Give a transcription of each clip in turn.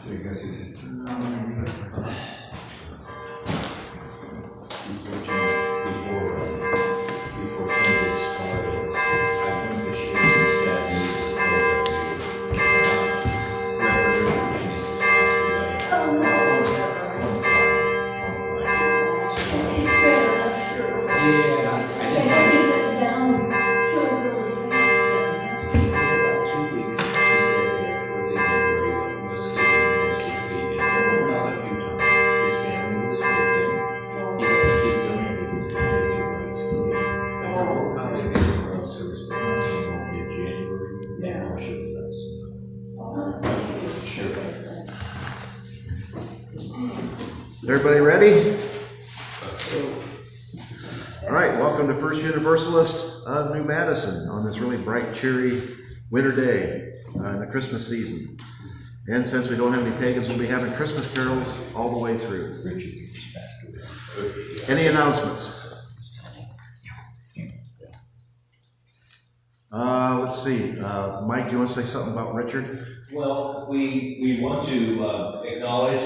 Before we get started, I wanted to share some sad news with both of you. Reverend Richard Dennis has passed away. Oh, no. On Friday. He's better, I'm sure. Yeah, I didn't Because know. he went downhill really fast then. About 2 weeks, she said that where they've been very mostly sleeping. Not a few times. His family was with him. He's donated his body to Right State. And there will probably be a memorial service, but it won't be in January. Yeah, Marshall let us know. Sure. Everybody ready? All right, welcome to First Universalist of New Madison on this really bright, cheery winter day in the Christmas season. And since we don't have any pagans, we'll be having Christmas carols all the way through. Richard just passed away. Any announcements? Let's see. Mike, do you want to say something about Richard? Well, we want to acknowledge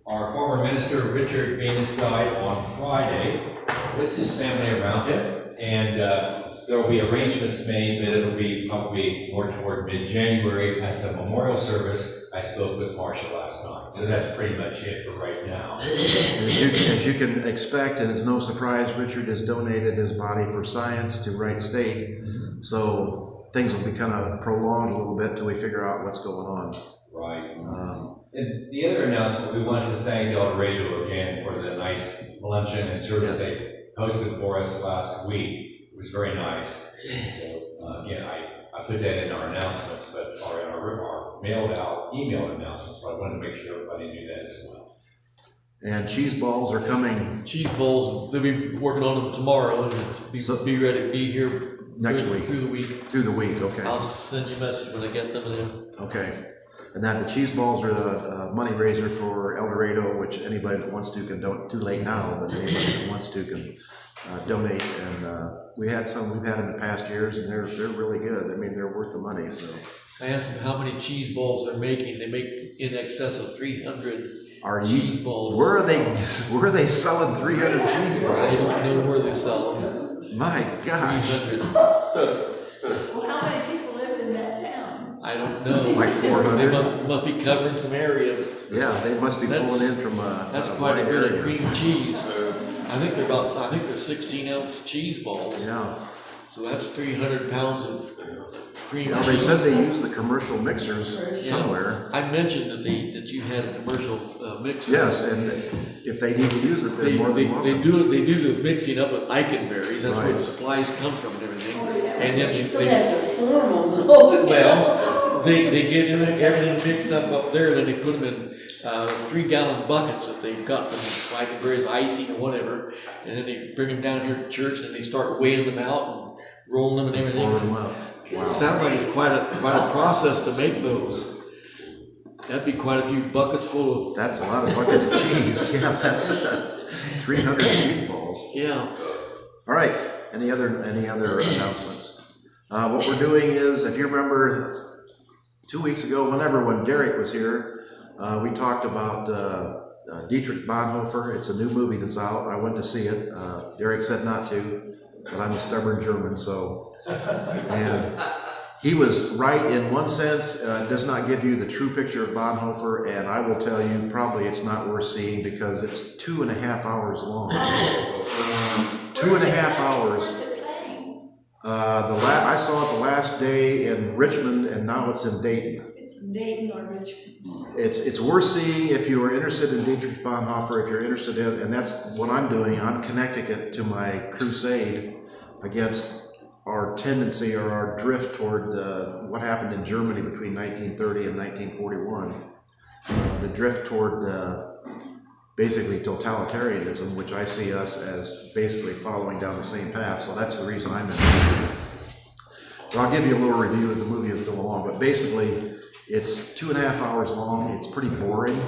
our former minister, Richard Venus, died on Friday with his family around him, and there will be arrangements made, but it'll be probably more toward mid-January as a memorial service. I spoke with Marshall last night, so that's pretty much it for right now. As you can expect, and it's no surprise, Richard has donated his body for science to Wright State, so things will be kind of prolonged a little bit till we figure out what's going on. Right. And the other announcement, we want to thank El Dorado again for the nice luncheon and service Yes. they hosted for us last week. It was very nice. So again, I put that in our announcements, but or in our mailed out email announcements, but I wanted to make sure everybody knew that as well. And cheese balls are coming Cheese balls, they'll be working on them tomorrow and be ready to be here next week. through the week. Through the week, okay. I'll send you a message when I get them in. Okay. And that the cheese balls are the money raiser for El Dorado, which anybody that wants to can donate. Too late now, but anybody that wants to can donate. And we've had them in the past years, and they're really good. I mean, they're worth the money. So I asked them how many cheese balls they're making. They make in excess of 300 cheese balls. Where are they selling 300 cheese I balls? don't know where they sell them. My gosh. 300. Well, how many people live in that town? I don't know. Like 400. They must be covering some area. Yeah, they must be pulling in from That's a quite a wide bit area. of cream cheese. I think they're 16-ounce cheese balls. Yeah. So that's 300 pounds of cream Well, cheese. they said they use the commercial mixers somewhere. I mentioned that you had a commercial mixer. Yes, and if they need to use it, they're They, more they, than they welcome. do the mixing up of Eikenberries. That's where Right. the supplies come from and everything. Oh, yeah. And then Still they have to form them though. well, they get everything mixed up there. Then they put them in 3-gallon buckets that they've got from Eikenberries, icing or whatever. And then they bring them down here to church and they start weighing them out and rolling them and everything. Forward them up. It sounds like it's quite a process to make those. That'd be quite a few buckets full of. That's a lot of buckets of cheese. Yeah, that's 300 cheese balls. Yeah. All right. Any other announcements? What we're doing is, if you remember, 2 weeks ago, when Derek was here, we talked about Detrich Bonhoeffer. It's a new movie that's out. I went to see it. Derek said not to, but I'm a stubborn German, so. And he was right in one sense. Does not give you the true picture of Bonhoeffer, and I will tell you, probably it's not worth seeing because it's 2.5 hours long. 2.5 hours. I saw it the last day in Richmond, and now it's in Dayton. It's Dayton or Richmond. It's worth seeing if you are interested in Detrich Bonhoeffer. If you're interested in, and that's what I'm doing. I'm connecting it to my crusade against our tendency or our drift toward what happened in Germany between 1930 and 1941. The drift toward basically totalitarianism, which I see us as basically following down the same path. So that's the reason I'm in it. But I'll give you a little review of the movie as we go along. But basically, it's 2.5 hours long. It's pretty boring.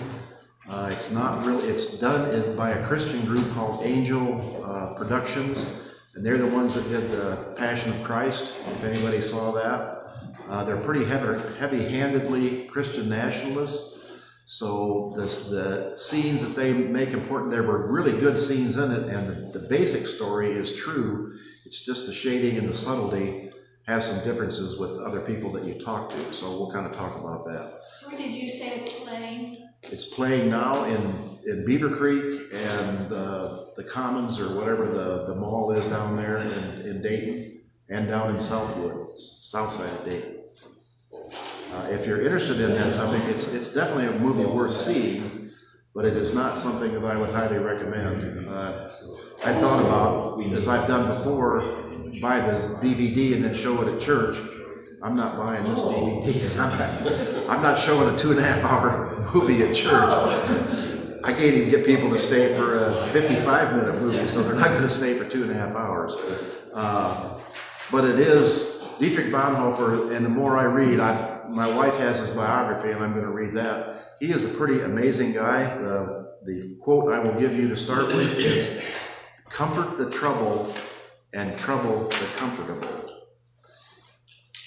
It's not really. It's done by a Christian group called Angel Productions. And they're the ones that did the Passion of Christ, if anybody saw that. They're pretty heavy-handedly Christian nationalists. So the scenes that they make important, there were really good scenes in it, and the basic story is true. It's just the shading and the subtlety has some differences with other people that you talk to. So we'll kind of talk about that. Where did you say it's playing? It's playing now in Beaver Creek and the Commons, or whatever the mall is down there in Dayton, and down in Southwood, south side of Dayton. If you're interested in that topic, it's definitely a movie worth seeing, but it is not something that I would highly recommend. I thought about, as I've done before, buy the DVD and then show it at church. I'm not buying this DVD. I'm not showing a 2.5-hour movie at church. I can't even get people to stay for a 55-minute movie, so they're not going to stay for 2.5 hours. But it is Detrich Bonhoeffer, and the more I read, my wife has his biography, and I'm going to read that. He is a pretty amazing guy. The quote I will give you to start with is, "Comfort the trouble and trouble the comfortable."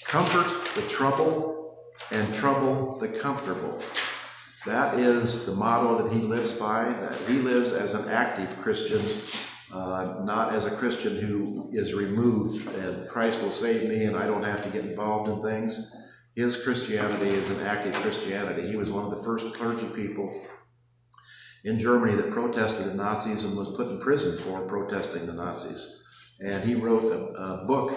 Comfort the trouble and trouble the comfortable. That is the motto that he lives by, that he lives as an active Christian, not as a Christian who is removed and Christ will save me and I don't have to get involved in things. His Christianity is an active Christianity. He was one of the first clergy people in Germany that protested the Nazis and was put in prison for protesting the Nazis. And he wrote a book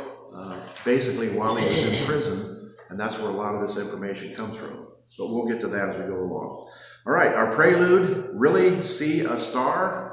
basically while he was in prison, and that's where a lot of this information comes from. But we'll get to that as we go along. All right, our prelude, Really See a Star?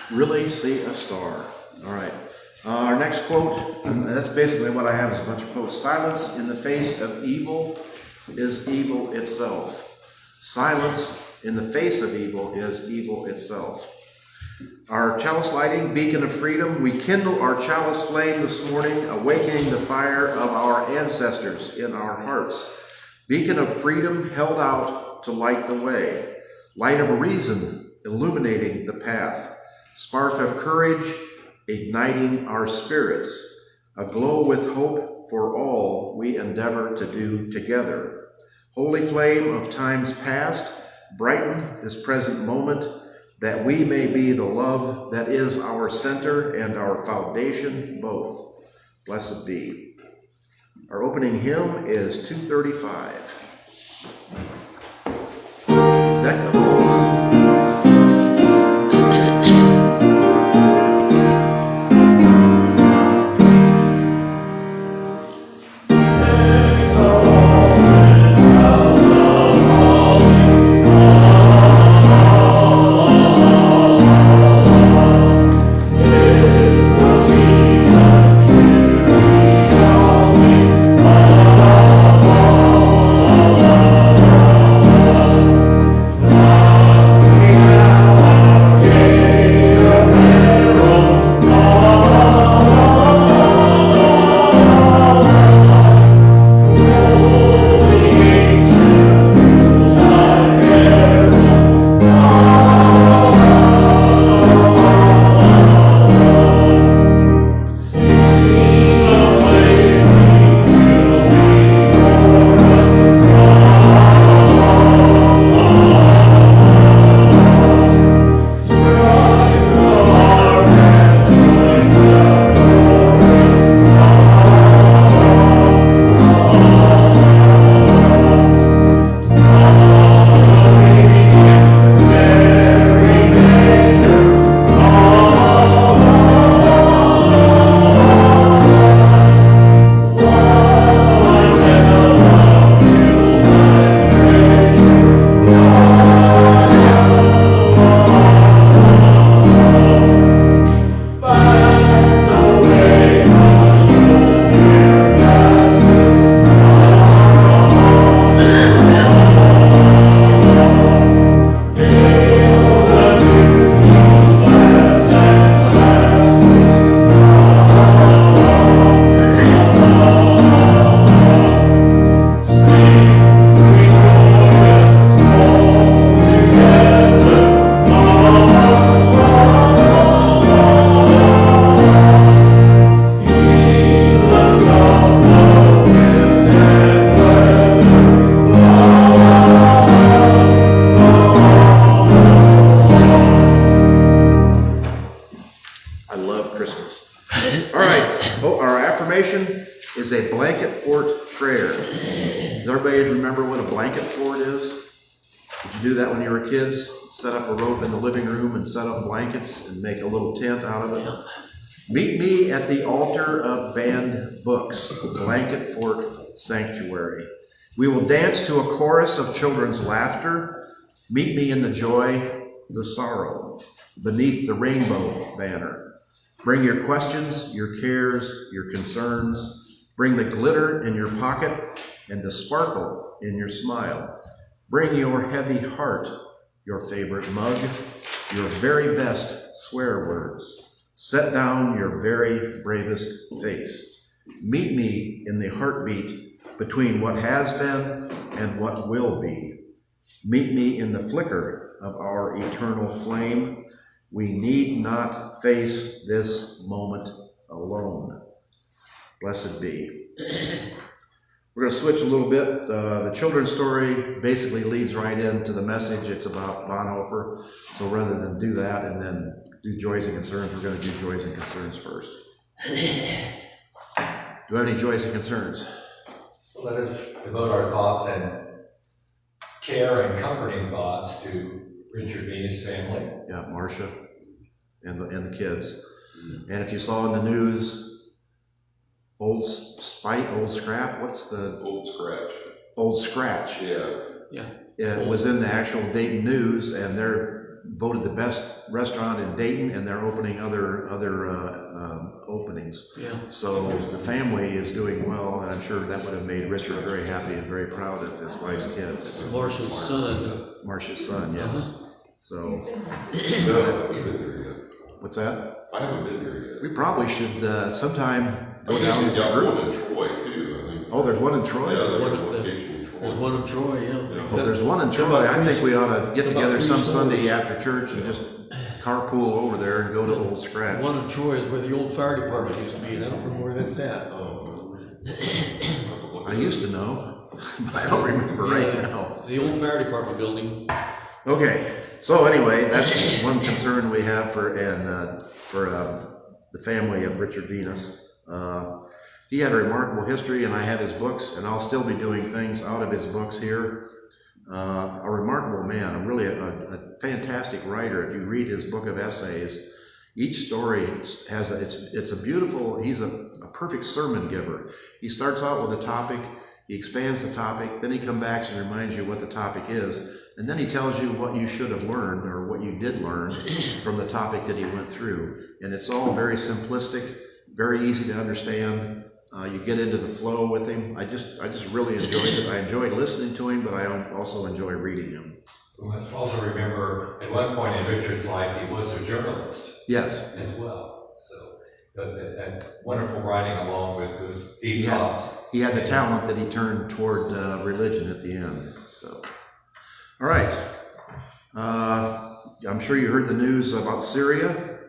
Really See a Star. All right. Our next quote, and that's basically what I have, is a bunch of quotes. Silence in the face of evil is evil itself. Silence in the face of evil is evil itself. Our chalice lighting, beacon of freedom. We kindle our chalice flame this morning, awakening the fire of our ancestors in our hearts. Beacon of freedom held out to light the way. Light of reason illuminating the path. Spark of courage igniting our spirits. Aglow with hope for all we endeavor to do together. Holy flame of times past, brighten this present moment, that we may be the love that is our center and our foundation both. Blessed be. Our opening hymn is 235. Deck the halls. Is a blanket fort prayer. Does everybody remember what a blanket fort is? Did you do that when you were kids? Set up a rope in the living room and set up blankets and make a little tent out of it? Meet me at the altar of banned books, Blanket Fort Sanctuary. We will dance to a chorus of children's laughter. Meet me in the joy, the sorrow, beneath the rainbow banner. Bring your questions, your cares, your concerns. Bring the glitter in your pocket and the sparkle in your smile. Bring your heavy heart, your favorite mug, your very best swear words. Set down your very bravest face. Meet me in the heartbeat between what has been and what will be. Meet me in the flicker of our eternal flame. We need not face this moment alone. Blessed be. We're going to switch a little bit. The children's story basically leads right into the message. It's about Bonhoeffer. So rather than do that and then do joys and concerns, we're going to do joys and concerns first. Do you have any joys and concerns? Let us devote our thoughts and care and comforting thoughts to Richard Venus' family. Yeah, Marcia and the kids. And if you saw in the news, Old Scrap, what's the? Old Scratch. Old Scratch. Yeah. It was in the actual Dayton News, and they're voted the best restaurant in Dayton, and they're opening other openings. Yeah. So the family is doing well, and I'm sure that would have made Richard very happy and very proud of his wife's kids. Marshall's son. Marcia's son, yes. So, No, I haven't been there yet. what's that? I haven't been there yet. We probably should sometime go down as a got group. one in Troy too, I think. Oh, there's one in Troy? Yeah, there's one one in the- location in Troy. There's one in Troy, yeah. Yeah. Well, there's one in Troy. I think we ought to get About together three some stores. Sunday after church and just carpool over there and go to Old Scratch. One in Troy is where the old fire department used to be, and I don't remember where that's at. Oh, I used to know, but I don't remember right now. It's the old fire department building. Okay, so anyway, that's one concern we have for the family of Richard Venus. he had a remarkable history, and I have his books, and I'll still be doing things out of his books here. A remarkable man, really a fantastic writer. If you read his book of essays, each story has it's a beautiful, he's a perfect sermon giver. He starts out with a topic, he expands the topic, then he comes back and reminds you what the topic is, and then he tells you what you should have learned or what you did learn from the topic that he went through. And it's all very simplistic, very easy to understand. You get into the flow with him. I just really enjoyed it. I enjoyed listening to him, but I also enjoy reading him. We must also remember, at one point in Richard's life, he was a journalist. Yes. As well. So that wonderful writing along with his deep thoughts. He had the talent that he turned toward religion at the end. So, all right. I'm sure you heard the news about Syria.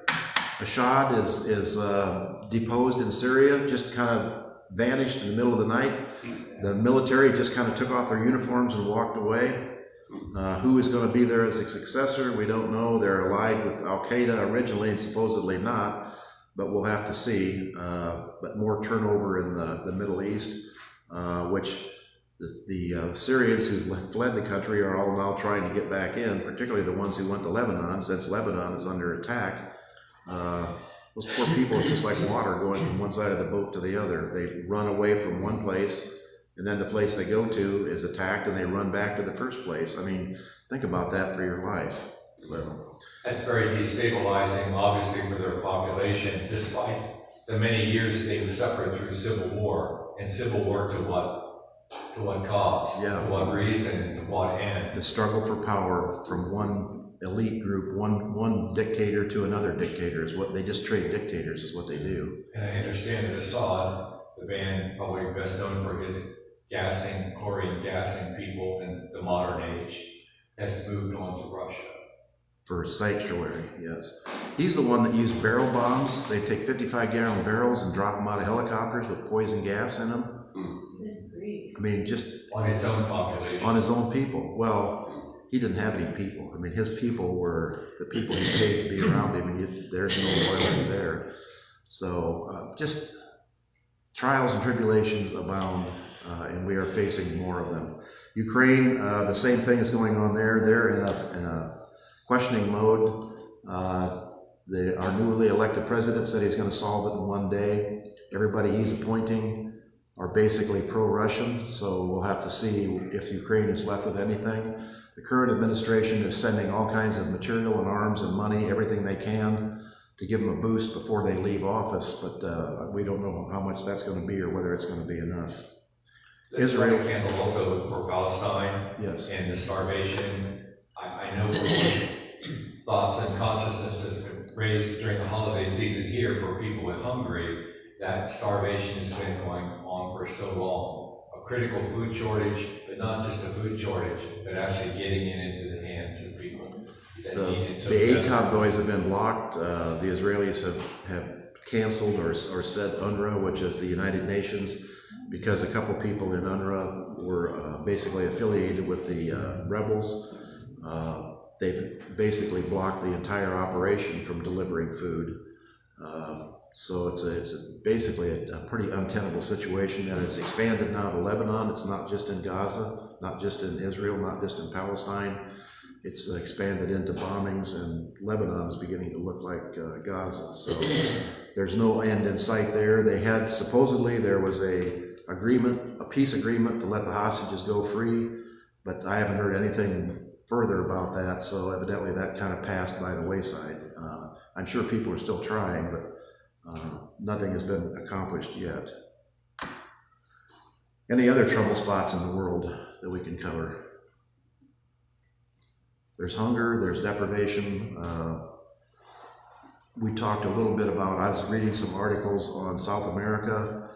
Assad is deposed in Syria, just kind of vanished in the middle of the night. The military just kind of took off their uniforms and walked away. Who is going to be there as a successor, we don't know. They're allied with Al-Qaeda originally and supposedly not, but we'll have to see. But more turnover in the Middle East, which the Syrians who fled the country are all now trying to get back in, particularly the ones who went to Lebanon, since Lebanon is under attack. Those poor people, it's just like water going from one side of the boat to the other. They run away from one place, and then the place they go to is attacked, and they run back to the first place. I mean, think about that for your life. So that's very destabilizing, obviously, for their population, despite the many years they've suffered through civil war. And civil war to what cause? Yeah. To what reason? To what end? The struggle for power from one elite group, one dictator to another dictator is what they just trade dictators is what they do. And I understand that Assad, the man probably best known for his chlorine gassing people in the modern age, has moved on to Russia. For sanctuary, yes. He's the one that used barrel bombs. They take 55-gallon barrels and drop them out of helicopters with poison gas in them. I mean, just on his own population. On his own people. Well, he didn't have any people. I mean, his people were the people he paid to be around him, and there's no loyalty there. So just trials and tribulations abound, and we are facing more of them. Ukraine, the same thing is going on there. They're in a questioning mode. Our newly elected president said he's going to solve it in one day. Everybody he's appointing are basically pro-Russian, so we'll have to see if Ukraine is left with anything. The current administration is sending all kinds of material and arms and money, everything they can, to give them a boost before they leave office, but we don't know how much that's going to be or whether it's going to be enough. Israel candle also for Palestine. Yes. And the starvation. I know those thoughts and consciousness has been raised during the holiday season here for people in Hungary. That starvation has been going on for so long. A critical food shortage, but not just a food shortage, but actually getting it into the hands of people that need it so the aid desperately. convoys have been blocked. The Israelis have canceled or said UNRWA, which is the United Nations, because a couple people in UNRWA were basically affiliated with the rebels. They've basically blocked the entire operation from delivering food. So it's basically a pretty untenable situation, and it's expanded now to Lebanon. It's not just in Gaza, not just in Israel, not just in Palestine. It's expanded into bombings, and Lebanon is beginning to look like Gaza. So there's no end in sight there. They had, supposedly there was a peace agreement to let the hostages go free, but I haven't heard anything further about that, so evidently that kind of passed by the wayside. I'm sure people are still trying, but nothing has been accomplished yet. Any other trouble spots in the world that we can cover? There's hunger, there's deprivation. We talked a little bit about, I was reading some articles on South America.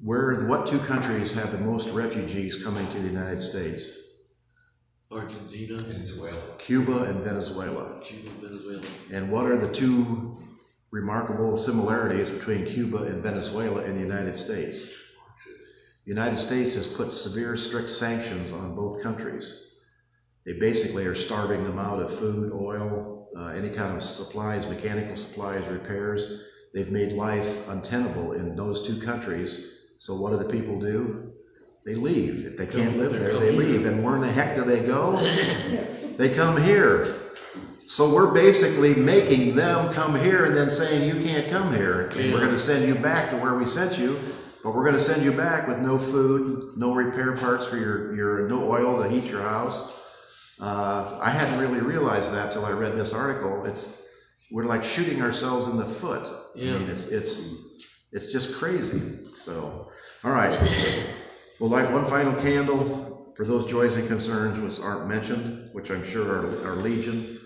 What two countries have the most refugees coming to the United States? Argentina, Venezuela. Cuba and Venezuela. Cuba, Venezuela. And what are the two remarkable similarities between Cuba and Venezuela and the United States? The United States has put severe, strict sanctions on both countries. They basically are starving them out of food, oil, any kind of supplies, mechanical supplies, repairs. They've made life untenable in those two countries. So what do the people do? They leave. If they can't live there, they leave. And where in the heck do they go? They come here. So we're basically making them come here and then saying, you can't come here. And we're going to send you back to where we sent you, but we're going to send you back with no food, no repair parts for your no oil to heat your house. I hadn't really realized that till I read this article. We're like shooting ourselves in the foot. Yeah. I mean, it's just crazy. So, all right. We'll light one final candle for those joys and concerns which aren't mentioned, which I'm sure are legion.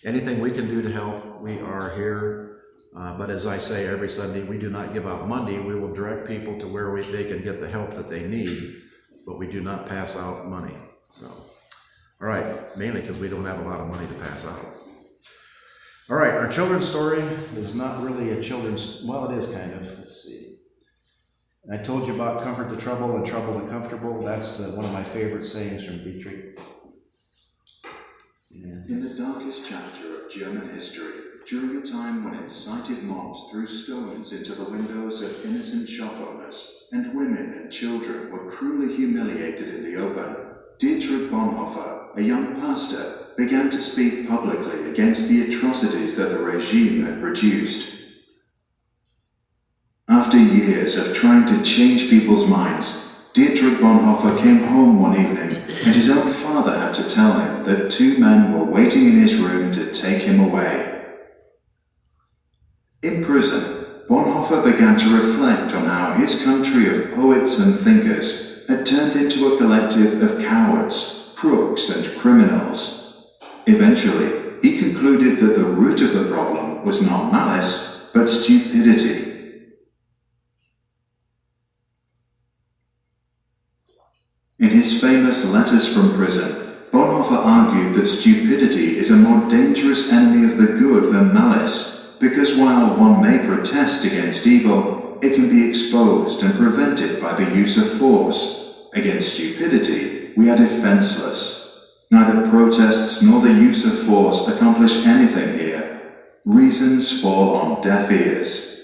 Anything we can do to help, we are here. But as I say every Sunday, we do not give out money. We will direct people to where they can get the help that they need, but we do not pass out money. So, all right, mainly because we don't have a lot of money to pass out. All right, our children's story is not really a children's, well, it is kind of. Let's see. I told you about comfort the trouble and trouble the comfortable. That's one of my favorite sayings from Detrich. In the darkest chapter of German history, during a time when incited mobs threw stones into the windows of innocent shop owners, and women and children were cruelly humiliated in the open, Detrich Bonhoeffer, a young pastor, began to speak publicly against the atrocities that the regime had produced. After years of trying to change people's minds, Detrich Bonhoeffer came home one evening, and his own father had to tell him that two men were waiting in his room to take him away. In prison, Bonhoeffer began to reflect on how his country of poets and thinkers had turned into a collective of cowards, crooks, and criminals. Eventually, he concluded that the root of the problem was not malice, but stupidity. In his famous Letters from Prison, Bonhoeffer argued that stupidity is a more dangerous enemy of the good than malice, because while one may protest against evil, it can be exposed and prevented by the use of force. Against stupidity, we are defenseless. Neither protests nor the use of force accomplish anything here. Reasons fall on deaf ears.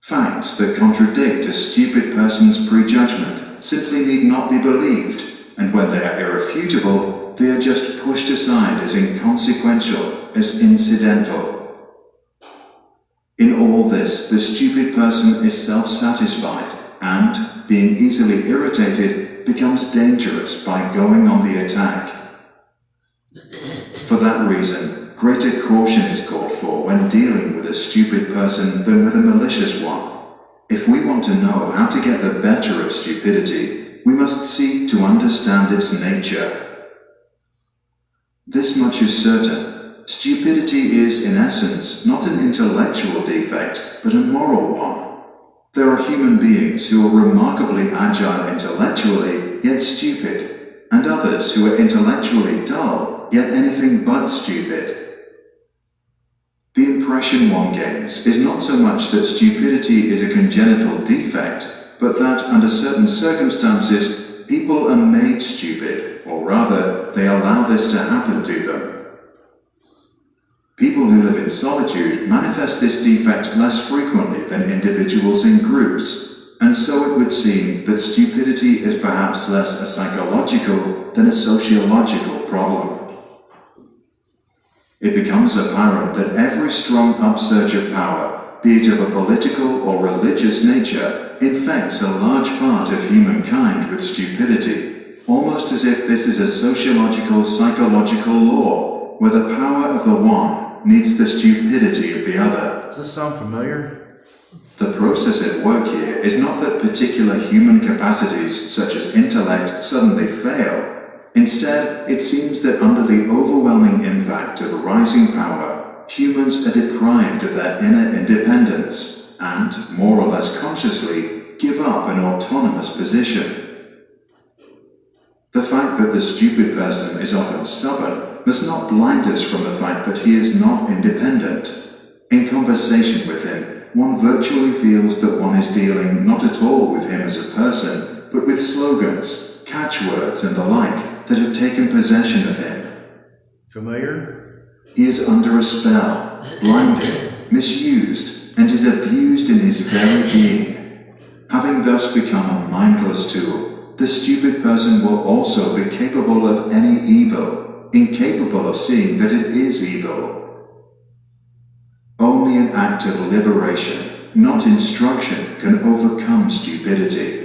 Facts that contradict a stupid person's prejudgment simply need not be believed, and when they are irrefutable, they are just pushed aside as inconsequential, as incidental. In all this, the stupid person is self-satisfied and, being easily irritated, becomes dangerous by going on the attack. For that reason, greater caution is called for when dealing with a stupid person than with a malicious one. If we want to know how to get the better of stupidity, we must seek to understand its nature. This much is certain: stupidity is, in essence, not an intellectual defect, but a moral one. There are human beings who are remarkably agile intellectually, yet stupid, and others who are intellectually dull, yet anything but stupid. The impression one gains is not so much that stupidity is a congenital defect, but that, under certain circumstances, people are made stupid, or rather, they allow this to happen to them. People who live in solitude manifest this defect less frequently than individuals in groups, and so it would seem that stupidity is perhaps less a psychological than a sociological problem. It becomes apparent that every strong upsurge of power, be it of a political or religious nature, infects a large part of humankind with stupidity, almost as if this is a sociological, psychological law, where the power of the one needs the stupidity of the other. Does this sound familiar? The process at work here is not that particular human capacities, such as intellect, suddenly fail. Instead, it seems that under the overwhelming impact of rising power, humans are deprived of their inner independence and, more or less consciously, give up an autonomous position. The fact that the stupid person is often stubborn must not blind us from the fact that he is not independent. In conversation with him, one virtually feels that one is dealing not at all with him as a person, but with slogans, catchwords, and the like that have taken possession of him. Familiar? He is under a spell, blinded, misused, and is abused in his very being. Having thus become a mindless tool, the stupid person will also be capable of any evil, incapable of seeing that it is evil. Only an act of liberation, not instruction, can overcome stupidity.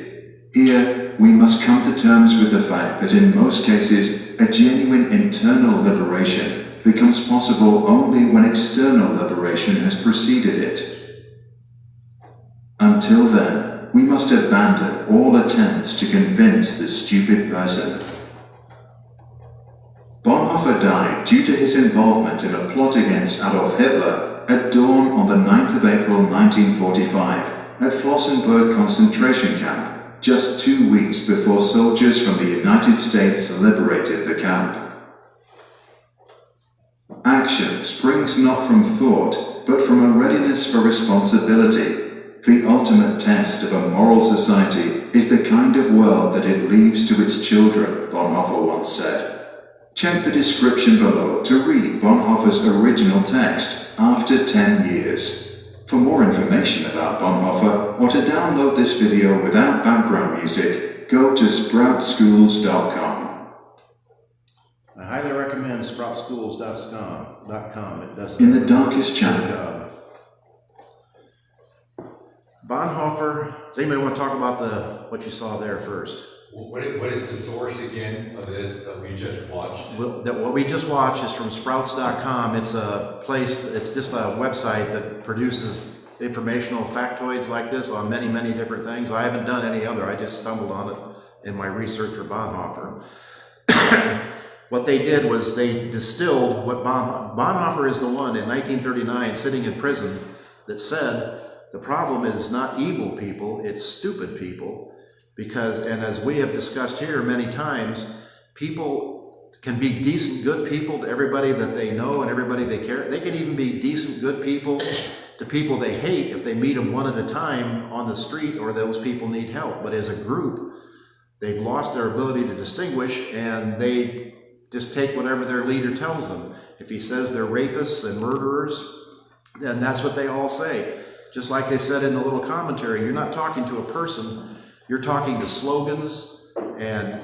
Here, we must come to terms with the fact that in most cases, a genuine internal liberation becomes possible only when external liberation has preceded it. Until then, we must abandon all attempts to convince the stupid person. Bonhoeffer died due to his involvement in a plot against Adolf Hitler at dawn on the 9th of April 1945 at Flossenburg concentration camp, just 2 weeks before soldiers from the United States liberated the camp. Action springs not from thought, but from a readiness for responsibility. The ultimate test of a moral society is the kind of world that it leaves to its children, Bonhoeffer once said. Check the description below to read Bonhoeffer's original text, After 10 Years. For more information about Bonhoeffer, or to download this video without background music, go to sproutschools.com. I highly recommend sproutschools.com. It does In the darkest a chapter, good job. Bonhoeffer, does anybody want to talk about what you saw there first? What is the source again of this that we just watched? What we just watched is from sprouts.com. It's a place, it's just a website that produces informational factoids like this on many, many different things. I haven't done any other. I just stumbled on it in my research for Bonhoeffer. What they did was they distilled what Bonhoeffer is the one in 1939 sitting in prison that said the problem is not evil people, it's stupid people. Because, and as we have discussed here many times, people can be decent, good people to everybody that they know and everybody they care. They can even be decent, good people to people they hate if they meet them one at a time on the street or those people need help. But as a group, they've lost their ability to distinguish and they just take whatever their leader tells them. If he says they're rapists and murderers, then that's what they all say. Just like they said in the little commentary, you're not talking to a person. You're talking to slogans and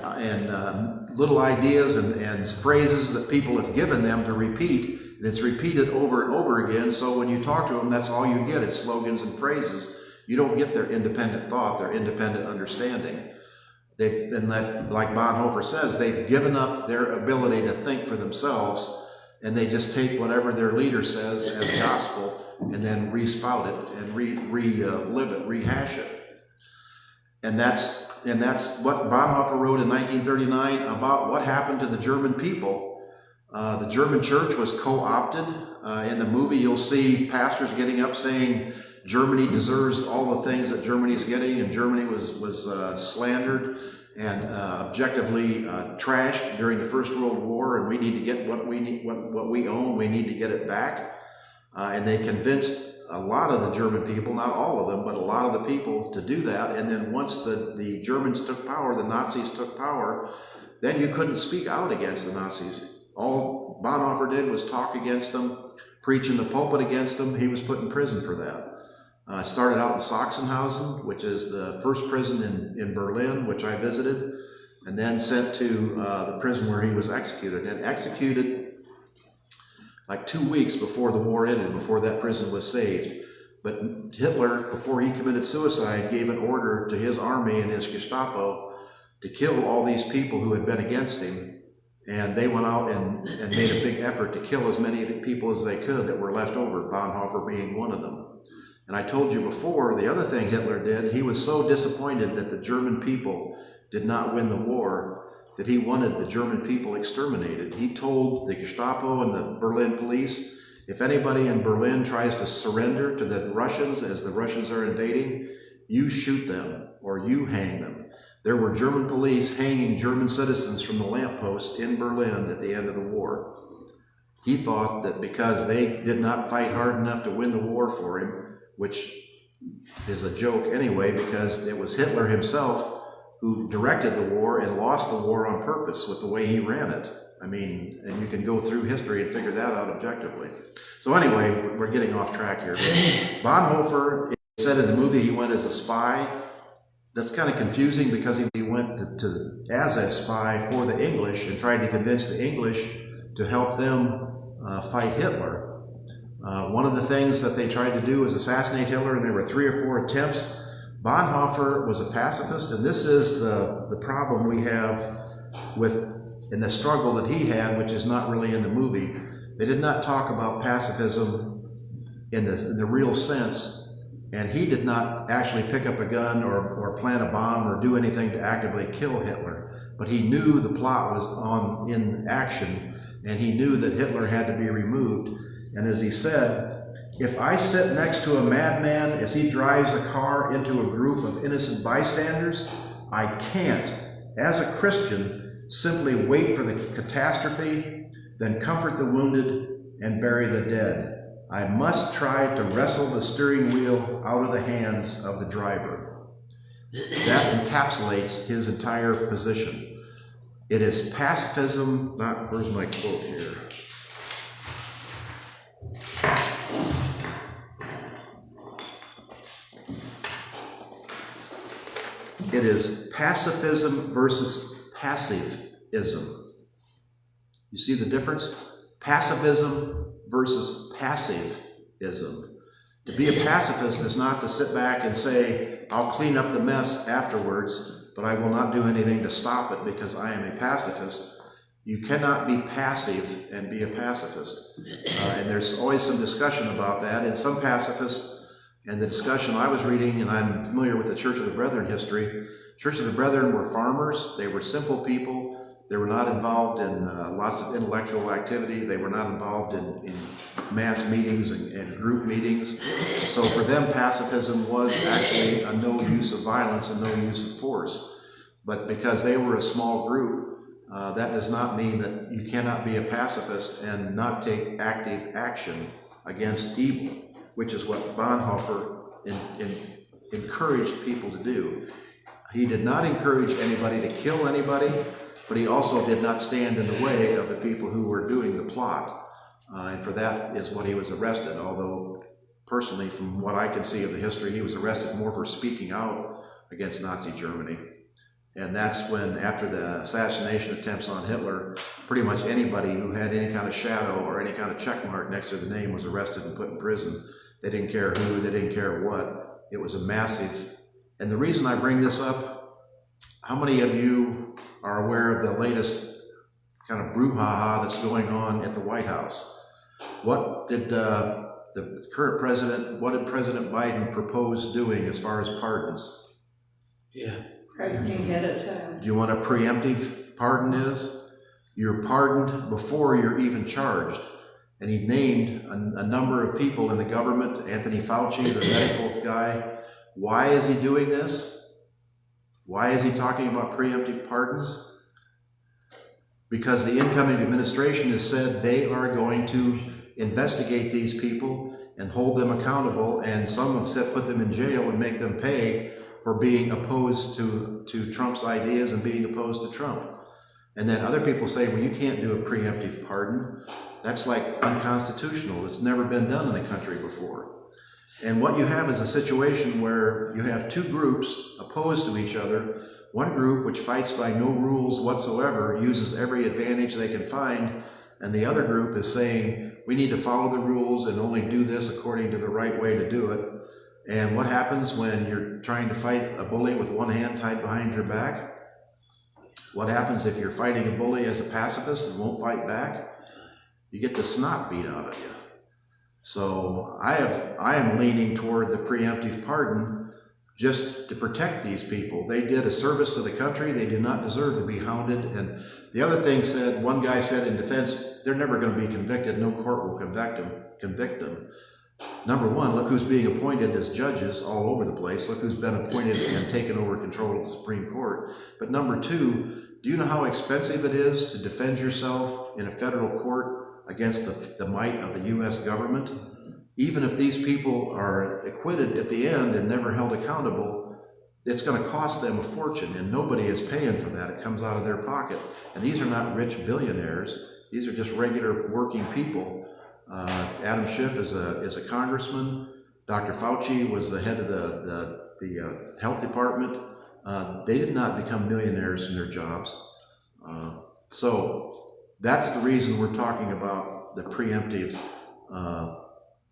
little ideas and phrases that people have given them to repeat. And it's repeated over and over again. So when you talk to them, that's all you get is slogans and phrases. You don't get their independent thought, their independent understanding. Like Bonhoeffer says, they've given up their ability to think for themselves, and they just take whatever their leader says as gospel and then re-spout it and relive it, rehash it. And that's what Bonhoeffer wrote in 1939 about what happened to the German people. The German church was co-opted. In the movie, you'll see pastors getting up saying Germany deserves all the things that Germany's getting, and Germany was slandered and objectively trashed during the First World War, and we need to get what we own. We need to get it back. And they convinced a lot of the German people, not all of them, but a lot of the people to do that. And then once the Germans took power, the Nazis took power, then you couldn't speak out against the Nazis. All Bonhoeffer did was talk against them, preach in the pulpit against them. He was put in prison for that. Started out in Sachsenhausen, which is the first prison in Berlin, which I visited, and then sent to the prison where he was executed. And executed like 2 weeks before the war ended, before that prison was saved. But Hitler, before he committed suicide, gave an order to his army and his Gestapo to kill all these people who had been against him. And they went out and made a big effort to kill as many people as they could that were left over, Bonhoeffer being one of them. And I told you before, the other thing Hitler did, he was so disappointed that the German people did not win the war that he wanted the German people exterminated. He told the Gestapo and the Berlin police, if anybody in Berlin tries to surrender to the Russians as the Russians are invading, you shoot them or you hang them. There were German police hanging German citizens from the lampposts in Berlin at the end of the war. He thought that because they did not fight hard enough to win the war for him, which is a joke anyway, because it was Hitler himself who directed the war and lost the war on purpose with the way he ran it. I mean, and you can go through history and figure that out objectively. So anyway, we're getting off track here. Bonhoeffer said in the movie he went as a spy. That's kind of confusing because he went as a spy for the English and tried to convince the English to help them fight Hitler. One of the things that they tried to do was assassinate Hitler, and there were 3 or 4 attempts. Bonhoeffer was a pacifist, and this is the problem we have in the struggle that he had, which is not really in the movie. They did not talk about pacifism in the real sense, and he did not actually pick up a gun or plant a bomb or do anything to actively kill Hitler. But he knew the plot was in action, and he knew that Hitler had to be removed. And as he said, if I sit next to a madman as he drives a car into a group of innocent bystanders, I can't, as a Christian, simply wait for the catastrophe, then comfort the wounded and bury the dead. I must try to wrestle the steering wheel out of the hands of the driver. That encapsulates his entire position. It is pacifism, where's my quote here? It is pacifism versus passive-ism. You see the difference? Pacifism versus passive-ism. To be a pacifist is not to sit back and say, I'll clean up the mess afterwards, but I will not do anything to stop it because I am a pacifist. You cannot be passive and be a pacifist. And there's always some discussion about that. And some pacifists, and the discussion I was reading, and I'm familiar with the Church of the Brethren history, Church of the Brethren were farmers. They were simple people. They were not involved in lots of intellectual activity. They were not involved in mass meetings and group meetings. So for them, pacifism was actually a no use of violence and no use of force. But because they were a small group, that does not mean that you cannot be a pacifist and not take active action against evil, which is what Bonhoeffer encouraged people to do. He did not encourage anybody to kill anybody, but he also did not stand in the way of the people who were doing the plot. And for that is what he was arrested, although personally, from what I can see of the history, he was arrested more for speaking out against Nazi Germany. And that's when, after the assassination attempts on Hitler, pretty much anybody who had any kind of shadow or any kind of check mark next to the name was arrested and put in prison. They didn't care who, they didn't care what. It was a massive, and the reason I bring this up, how many of you are aware of the latest kind of brouhaha that's going on at the White House? What did the current president, what did President Biden propose doing as far as pardons? Yeah. Pardoning ahead of time. Do you know what a preemptive pardon is? You're pardoned before you're even charged. And he named a number of people in the government, Anthony Fauci, the medical guy. Why is he doing this? Why is he talking about preemptive pardons? Because the incoming administration has said they are going to investigate these people and hold them accountable, and some have said put them in jail and make them pay for being opposed to Trump's ideas and being opposed to Trump. And then other people say, well, you can't do a preemptive pardon. That's like unconstitutional. It's never been done in the country before. And what you have is a situation where you have two groups opposed to each other. One group, which fights by no rules whatsoever, uses every advantage they can find, and the other group is saying, we need to follow the rules and only do this according to the right way to do it. And what happens when you're trying to fight a bully with one hand tied behind your back? What happens if you're fighting a bully as a pacifist and won't fight back? You get the snot beat out of you. So I am leaning toward the preemptive pardon just to protect these people. They did a service to the country. They do not deserve to be hounded. And the other thing said, one guy said in defense, they're never going to be convicted. No court will convict them. Number one, look who's being appointed as judges all over the place. Look who's been appointed and taken over control of the Supreme Court. But number two, do you know how expensive it is to defend yourself in a federal court against the might of the U.S. government? Even if these people are acquitted at the end and never held accountable, it's going to cost them a fortune, and nobody is paying for that. It comes out of their pocket. And these are not rich billionaires. These are just regular working people. Adam Schiff is a congressman. Dr. Fauci was the head of the health department. They did not become millionaires from their jobs. So that's the reason we're talking about the preemptive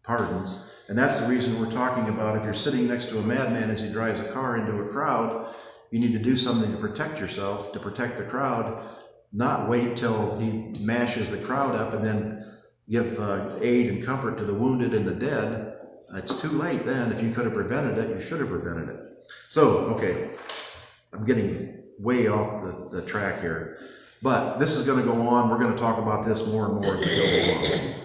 pardons. And that's the reason we're talking about if you're sitting next to a madman as he drives a car into a crowd, you need to do something to protect yourself, to protect the crowd, not wait till he mashes the crowd up and then give aid and comfort to the wounded and the dead. It's too late then. If you could have prevented it, you should have prevented it. So, okay, I'm getting way off the track here. But this is going to go on. We're going to talk about this more and more as we go along.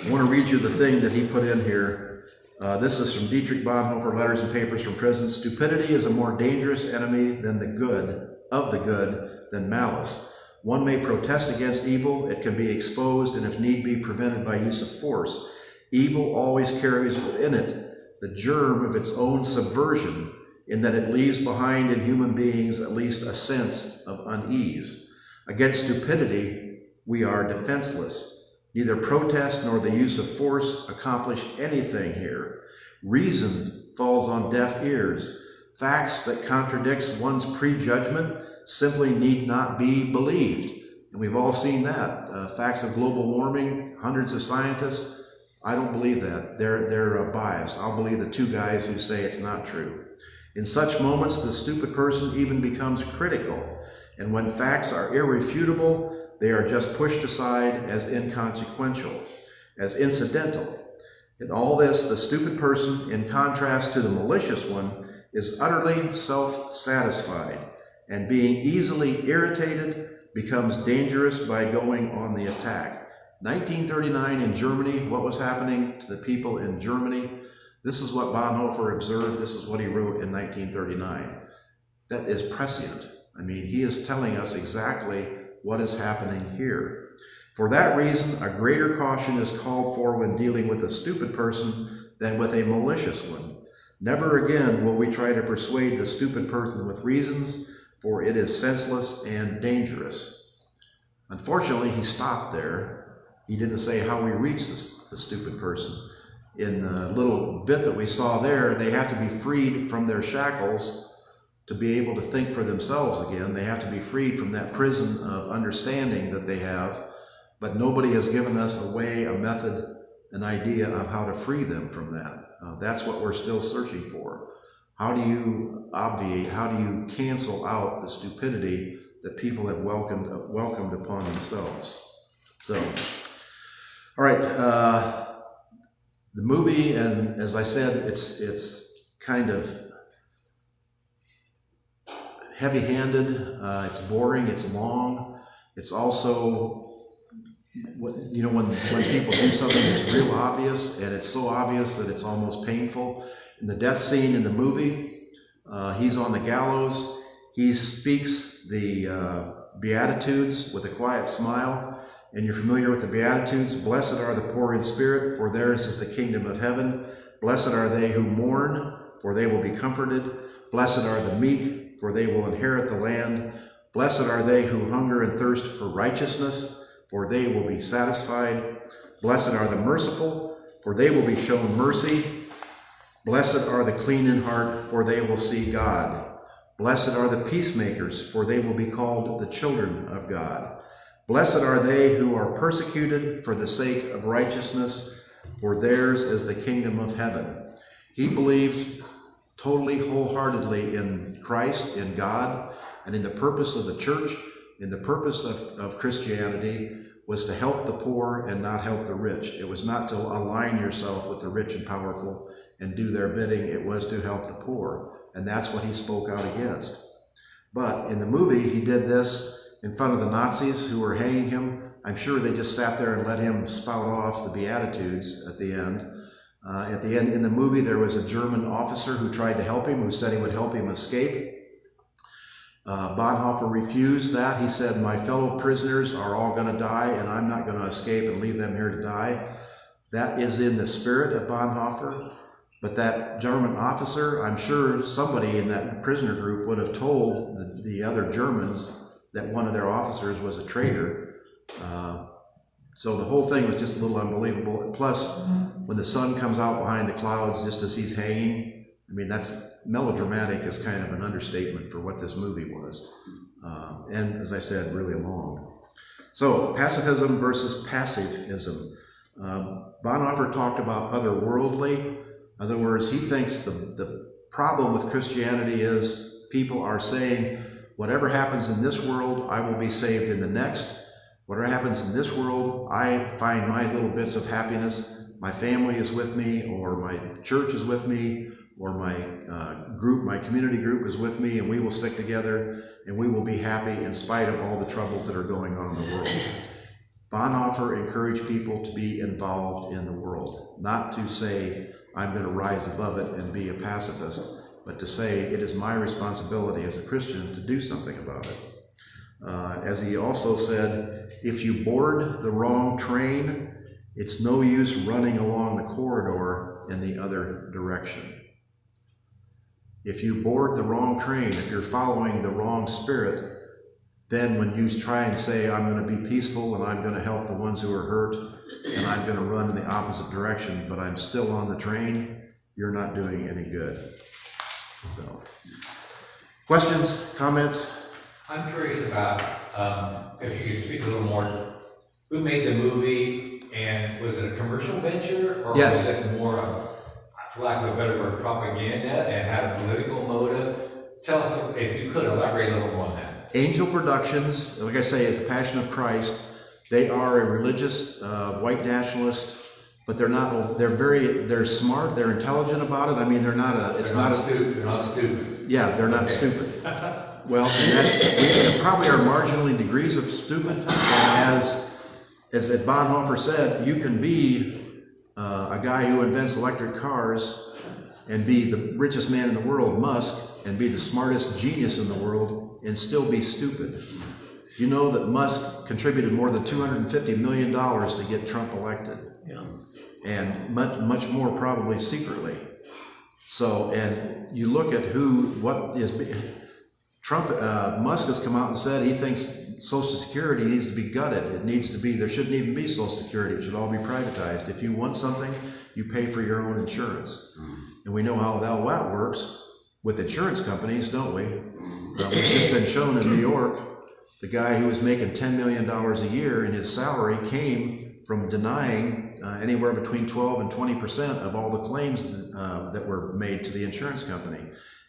I want to read you the thing that he put in here. This is from Detrich Bonhoeffer, Letters and Papers from Prison. Stupidity is a more dangerous enemy than the good, of the good, than malice. One may protest against evil, it can be exposed, and if need be, prevented by use of force. Evil always carries within it the germ of its own subversion, in that it leaves behind in human beings at least a sense of unease. Against stupidity, we are defenseless. Neither protest nor the use of force accomplish anything here. Reason falls on deaf ears. Facts that contradicts one's prejudgment simply need not be believed. And we've all seen that. Facts of global warming, hundreds of scientists, I don't believe that. They're biased. I'll believe the two guys who say it's not true. In such moments, the stupid person even becomes critical. And when facts are irrefutable, they are just pushed aside as inconsequential, as incidental. In all this, the stupid person, in contrast to the malicious one, is utterly self-satisfied, and being easily irritated becomes dangerous by going on the attack. 1939 in Germany, what was happening to the people in Germany? This is what Bonhoeffer observed. This is what he wrote in 1939. That is prescient. I mean, he is telling us exactly what is happening here. For that reason, a greater caution is called for when dealing with a stupid person than with a malicious one. Never again will we try to persuade the stupid person with reasons, for it is senseless and dangerous. Unfortunately, he stopped there. He didn't say how we reach the stupid person. In the little bit that we saw there, they have to be freed from their shackles to be able to think for themselves again. They have to be freed from that prison of understanding that they have, but nobody has given us a way, a method, an idea of how to free them from that. That's what we're still searching for. How do you obviate, how do you cancel out the stupidity that people have welcomed upon themselves? So, all right, the movie, and as I said, it's kind of heavy-handed, it's boring, it's long. It's also, when people do something that's real obvious, and it's so obvious that it's almost painful. In the death scene in the movie, he's on the gallows. He speaks the Beatitudes with a quiet smile. And you're familiar with the Beatitudes. Blessed are the poor in spirit, for theirs is the kingdom of heaven. Blessed are they who mourn, for they will be comforted. Blessed are the meek, for they will inherit the land. Blessed are they who hunger and thirst for righteousness, for they will be satisfied. Blessed are the merciful, for they will be shown mercy. Blessed are the clean in heart, for they will see God. Blessed are the peacemakers, for they will be called the children of God. Blessed are they who are persecuted for the sake of righteousness, for theirs is the kingdom of heaven. He believed totally, wholeheartedly in Christ, in God, and in the purpose of the church, in the purpose of Christianity, was to help the poor and not help the rich. It was not to align yourself with the rich and powerful and do their bidding. It was to help the poor, and that's what he spoke out against. But in the movie, he did this in front of the Nazis who were hanging him. I'm sure they just sat there and let him spout off the Beatitudes at the end. In the movie, there was a German officer who tried to help him, who said he would help him escape. Bonhoeffer refused that. He said, my fellow prisoners are all going to die, and I'm not going to escape and leave them here to die. That is in the spirit of Bonhoeffer. But that German officer, I'm sure somebody in that prisoner group would have told the other Germans that one of their officers was a traitor. So the whole thing was just a little unbelievable. Plus, when the sun comes out behind the clouds just as he's hanging, I mean, that's melodramatic is kind of an understatement for what this movie was. And as I said, really long. So, pacifism versus passive-ism. Bonhoeffer talked about otherworldly. In other words, he thinks the problem with Christianity is people are saying, whatever happens in this world, I will be saved in the next. Whatever happens in this world, I find my little bits of happiness. My family is with me, or my church is with me, or my group, my community group is with me, and we will stick together, and we will be happy in spite of all the troubles that are going on in the world. Bonhoeffer encouraged people to be involved in the world, not to say, I'm going to rise above it and be a pacifist, but to say, it is my responsibility as a Christian to do something about it. As he also said, if you board the wrong train, it's no use running along the corridor in the other direction. If you board the wrong train, if you're following the wrong spirit, then when you try and say, I'm going to be peaceful and I'm going to help the ones who are hurt and I'm going to run in the opposite direction, but I'm still on the train, you're not doing any good. So, questions, comments? I'm curious about, if you could speak a little more, who made the movie, and was it a commercial venture, or Yes. was it more, for lack of a better word, propaganda and had a political motive? Tell us, if you could, elaborate a little more on that. Angel Productions, like I say, is the Passion of Christ. They are a religious, white nationalist, but they're not, they're smart, they're intelligent about it. I mean, they're not stupid. Yeah, they're not stupid. Well, and we probably are marginally degrees of stupid. And as Bonhoeffer said, you can be a guy who invents electric cars and be the richest man in the world, Musk, and be the smartest genius in the world and still be stupid. You know that Musk contributed more than $250 million to get Trump elected. Yeah. And much more probably secretly. So, and you look at Musk has come out and said he thinks Social Security needs to be gutted. It needs to be, there shouldn't even be Social Security. It should all be privatized. If you want something, you pay for your own insurance. And we know how that works with insurance companies, don't we? It's just been shown in New York, the guy who was making $10 million a year and his salary came from denying anywhere between 12 and 20% of all the claims that were made to the insurance company.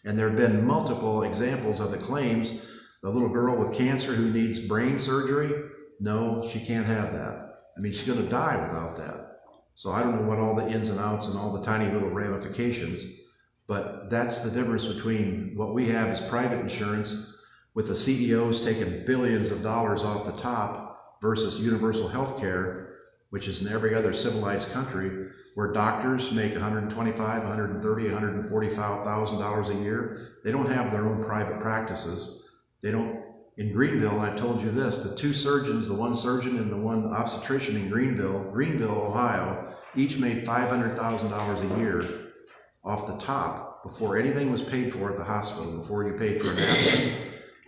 And there have been multiple examples of the claims. The little girl with cancer who needs brain surgery, no, she can't have that. I mean, she's going to die without that. So I don't know what all the ins and outs and all the tiny little ramifications, but that's the difference between what we have as private insurance with the CEOs taking billions of dollars off the top versus universal health care, which is in every other civilized country, where doctors make $125,000, $130,000, $145,000 a year. They don't have their own private practices. They don't. In Greenville, I've told you this, the two surgeons, the one surgeon and the one obstetrician in Greenville, Ohio, each made $500,000 a year off the top before anything was paid for at the hospital, before you paid for an accident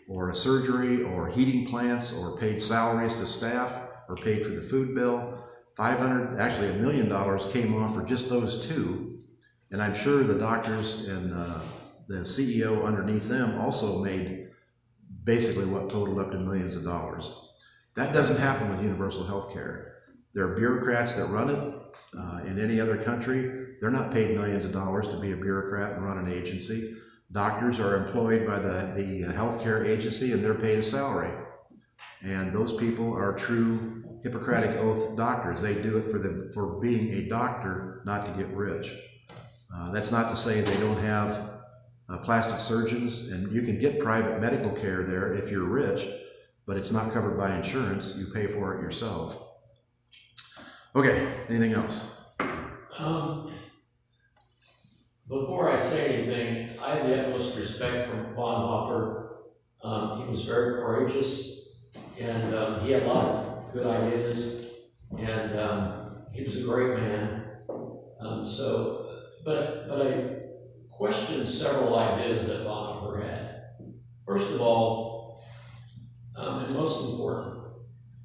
or a surgery or heating plants or paid salaries to staff or paid for the food bill. $1 million came off for just those two. And I'm sure the doctors and the CEO underneath them also made basically what totaled up to millions of dollars. That doesn't happen with universal health care. There are bureaucrats that run it. In any other country, they're not paid millions of dollars to be a bureaucrat and run an agency. Doctors are employed by the healthcare agency and they're paid a salary. And those people are true Hippocratic Oath doctors. They do it for being a doctor, not to get rich. That's not to say they don't have plastic surgeons, and you can get private medical care there if you're rich, but it's not covered by insurance. You pay for it yourself. Okay, anything else? Before I say anything, I have the utmost respect for Bonhoeffer. He was very courageous, and he had a lot of good ideas, and he was a great man. but I question several ideas that Bonhoeffer had. First of all, and most important,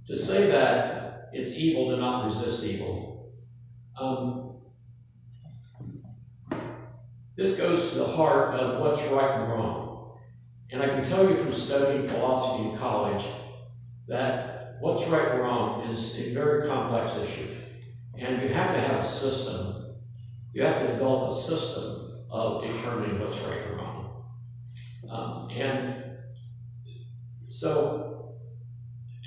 to say that it's evil to not resist evil. This goes to the heart of what's right and wrong. And I can tell you from studying philosophy in college that what's right and wrong is a very complex issue. And you have to have a system. You have to develop a system of determining what's right and wrong.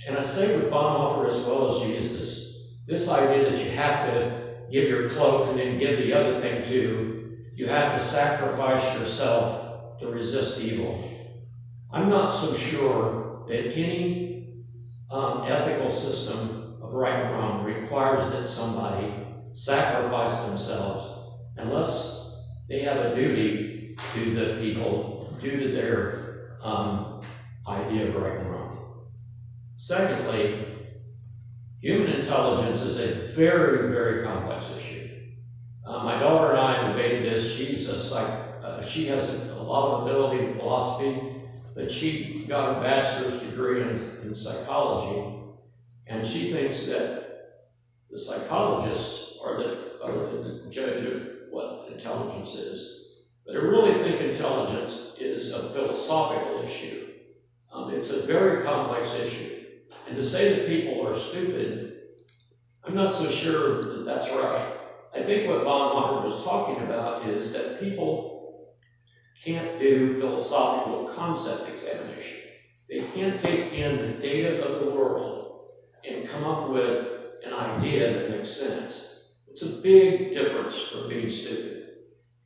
And I say with Bonhoeffer as well as Jesus, this idea that you have to give your cloak and then give the other thing too, you have to sacrifice yourself to resist evil. I'm not so sure that any ethical system of right and wrong requires that somebody sacrifice themselves unless they have a duty to the people due to their idea of right and wrong. Secondly, human intelligence is a very, very complex issue. My daughter and I debated this. She has a lot of ability in philosophy, but she got a bachelor's degree in psychology, and she thinks that the psychologists are the judge of what intelligence is. But I really think intelligence is a philosophical issue. It's a very complex issue. And to say that people are stupid, I'm not so sure that that's right. I think what Bonhoeffer was talking about is that people can't do philosophical concept examination. They can't take in the data of the world and come up with an idea that makes sense. It's a big difference from being stupid.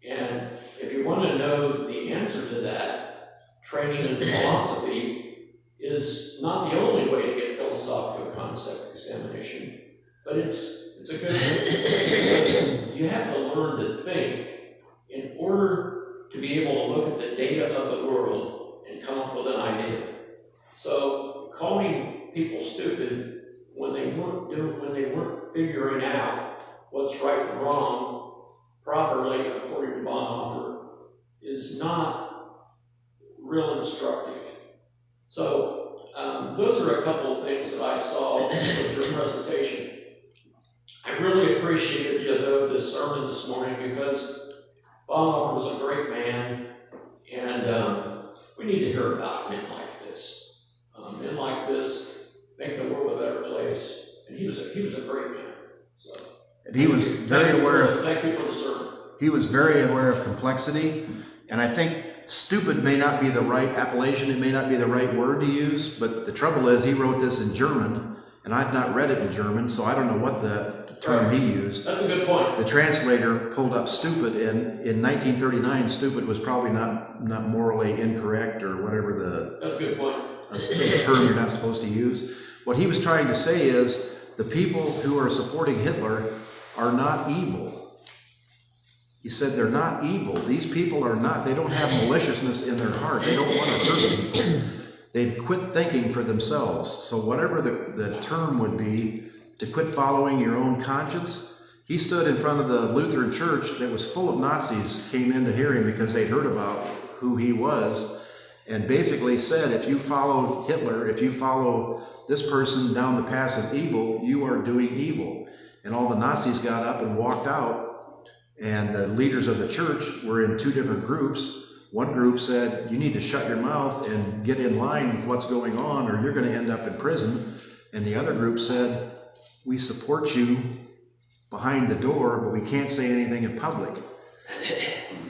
And if you want to know the answer to that, training in philosophy is not the only way to get philosophical concept examination, but it's a good thing. You have to learn to think in order to be able to look at the data of the world and come up with an idea. So calling people stupid when they weren't figuring out what's right and wrong properly according to Bonhoeffer is not real instructive. So those are a couple of things that I saw with your presentation. I really appreciated the sermon this morning because Bonhoeffer was a great man, and we need to hear about men like this. Men like this make the world a better place, and he was a great man. So, And he was very aware of. Thank you for the sermon. He was very aware of complexity, and I think stupid may not be the right appellation, it may not be the right word to use, but the trouble is he wrote this in German, and I've not read it in German, so I don't know what the term he used. That's a good point. The translator pulled up stupid, and in 1939, stupid was probably not morally incorrect or whatever That's a good point. a term you're not supposed to use. What he was trying to say is the people who are supporting Hitler are not evil. He said they're not evil. These people are not, they don't have maliciousness in their heart. They don't want to hurt people. They've quit thinking for themselves. So whatever the term would be, to quit following your own conscience. He stood in front of the Lutheran church that was full of Nazis, came in to hear him because they'd heard about who he was, and basically said, if you follow Hitler, if you follow this person down the path of evil, you are doing evil. And all the Nazis got up and walked out. And the leaders of the church were in two different groups. One group said, you need to shut your mouth and get in line with what's going on or you're going to end up in prison. And the other group said, we support you behind the door, but we can't say anything in public.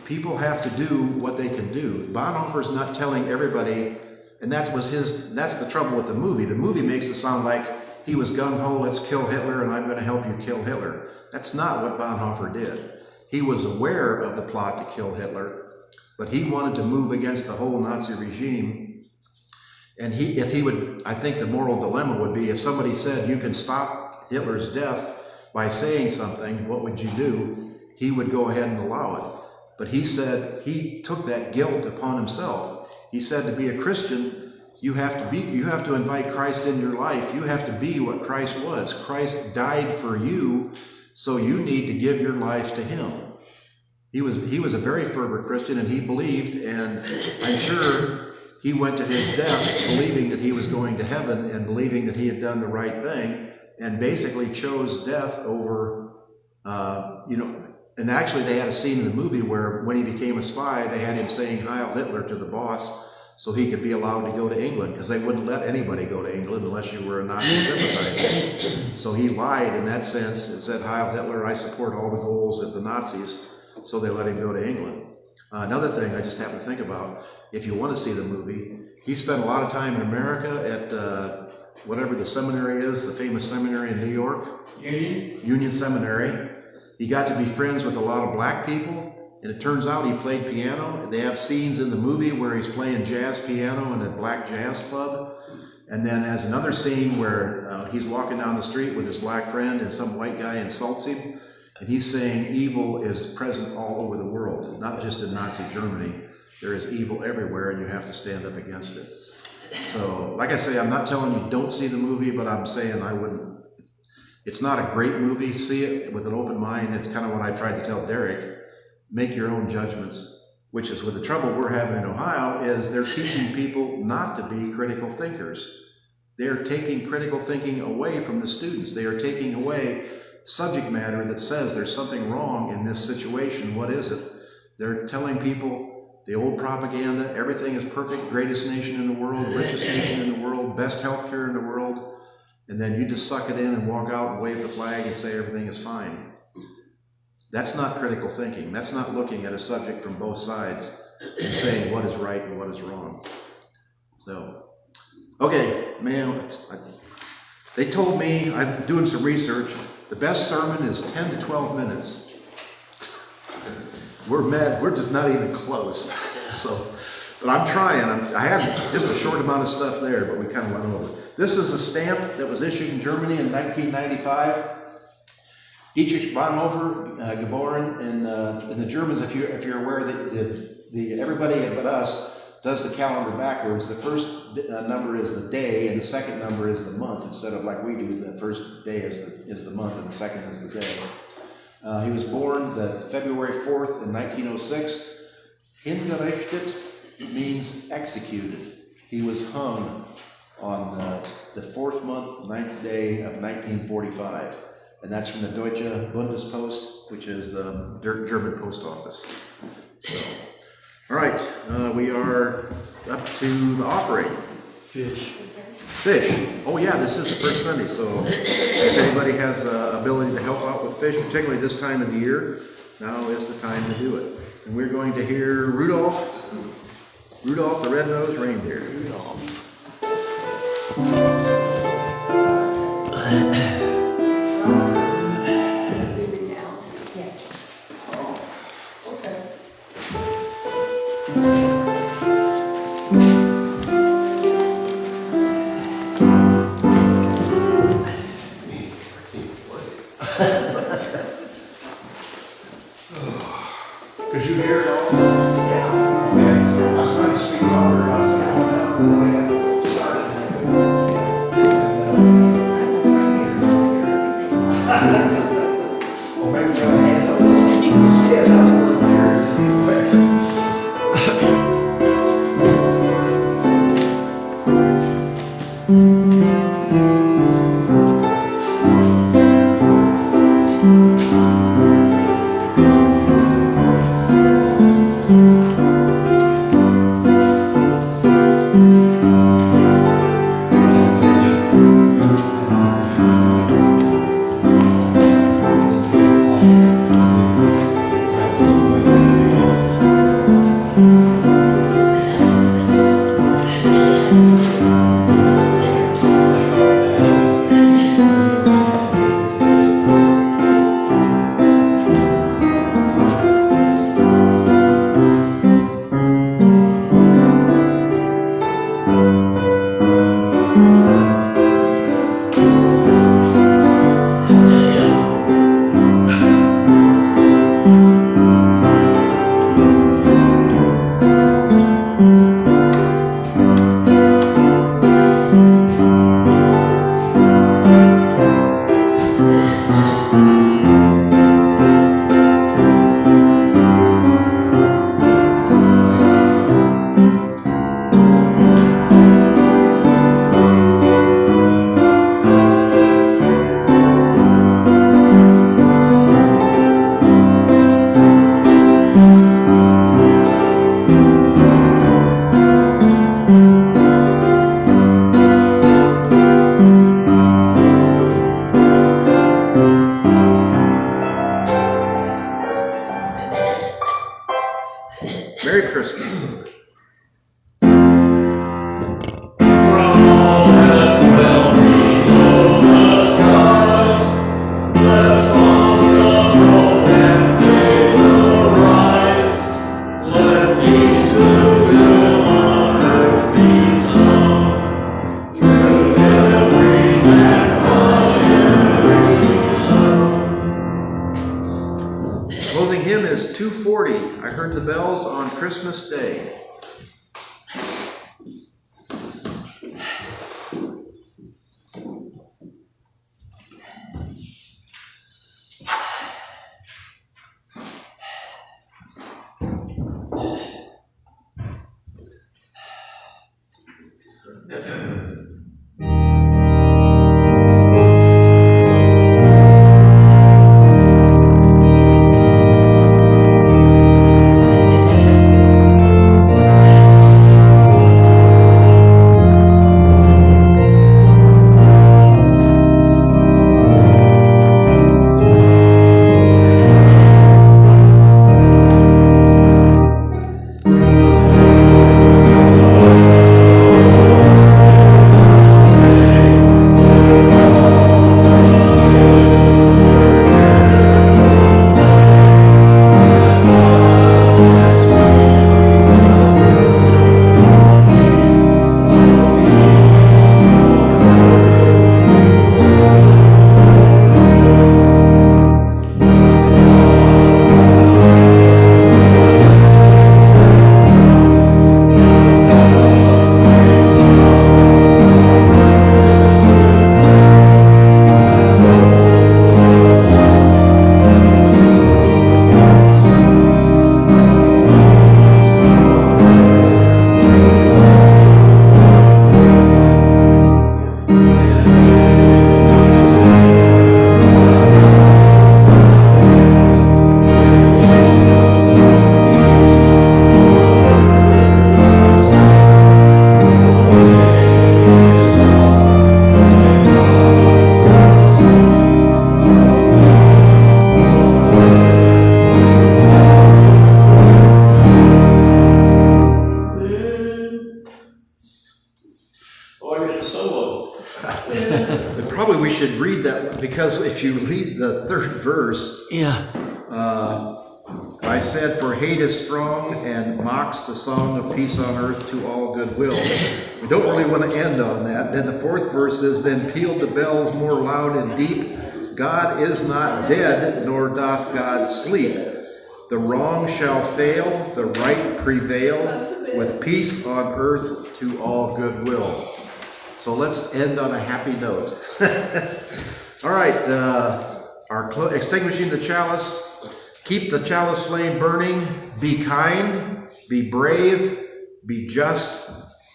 People have to do what they can do. Bonhoeffer's not telling everybody, and that's the trouble with the movie. The movie makes it sound like he was gung-ho, let's kill Hitler, and I'm going to help you kill Hitler. That's not what Bonhoeffer did. He was aware of the plot to kill Hitler, but he wanted to move against the whole Nazi regime. And I think the moral dilemma would be if somebody said you can stop Hitler's death by saying something, what would you do? He would go ahead and allow it. But he said he took that guilt upon himself. He said to be a Christian, you have to invite Christ in your life. You have to be what Christ was. Christ died for you, so you need to give your life to him. He was a very fervent Christian, and he believed, and I'm sure he went to his death believing that he was going to heaven and believing that he had done the right thing, and basically chose death over, and actually they had a scene in the movie where when he became a spy, they had him saying Heil Hitler to the boss so he could be allowed to go to England, because they wouldn't let anybody go to England unless you were a Nazi sympathizer. So he lied in that sense and said, Heil Hitler, I support all the goals of the Nazis, so they let him go to England. Another thing I just happened to think about, if you want to see the movie, he spent a lot of time in America at whatever the seminary is, the famous seminary in New York. Union Seminary. He got to be friends with a lot of black people, and it turns out he played piano. They have scenes in the movie where he's playing jazz piano in a black jazz club. And then has another scene where he's walking down the street with his black friend and some white guy insults him. And he's saying evil is present all over the world, not just in Nazi Germany. There is evil everywhere, and you have to stand up against it. So, like I say, I'm not telling you don't see the movie, but I'm saying I wouldn't. It's not a great movie. See it with an open mind. It's kind of what I tried to tell Derek. Make your own judgments, which is with the trouble we're having in Ohio, is they're teaching people not to be critical thinkers. They're taking critical thinking away from the students. They are taking away subject matter that says there's something wrong in this situation. What is it? They're telling people the old propaganda, everything is perfect, greatest nation in the world, richest nation in the world, best healthcare in the world, and then you just suck it in and walk out and wave the flag and say everything is fine. That's not critical thinking. That's not looking at a subject from both sides and saying what is right and what is wrong. So, okay, man, they told me, I'm doing some research, the best sermon is 10 to 12 minutes. We're mad, we're just not even close. So, but I'm trying. I have just a short amount of stuff there, but we kind of went over. This is a stamp that was issued in Germany in 1995. Detrich Bonhoeffer, geboren, and the Germans, if you're aware that the everybody but us does the calendar backwards. The first number is the day, and the second number is the month. Instead of like we do, the first day is the month, and the second is the day. He was born February 4th in 1906. Hingerichtet means executed. He was hung on the 4th month, 9th day of 1945. And that's from the Deutsche Bundespost, which is the German post office. So, all right, we are up to the offering. Fish. Oh yeah, this is the first Sunday, so if anybody has ability to help out with fish, particularly this time of the year, now is the time to do it. And we're going to hear Rudolph the Red-Nosed Reindeer. Rudolph. Could you hear it all? Yeah. Okay. I was trying to speak taller. I was going to hold down. I got started. Well, maybe you have a hand up. You stand up and look here. 2:40. I heard the bells on Christmas Day. Probably we should read that, because if you read the third verse, I said, for hate is strong and mocks the song of peace on earth to all goodwill. We don't really want to end on that. Then the fourth verse is, then pealed the bells more loud and deep. God is not dead, nor doth God sleep. The wrong shall fail, the right prevail, with peace on earth to all goodwill. So let's end on a happy note. All right, extinguishing the chalice. Keep the chalice flame burning. Be kind, be brave, be just,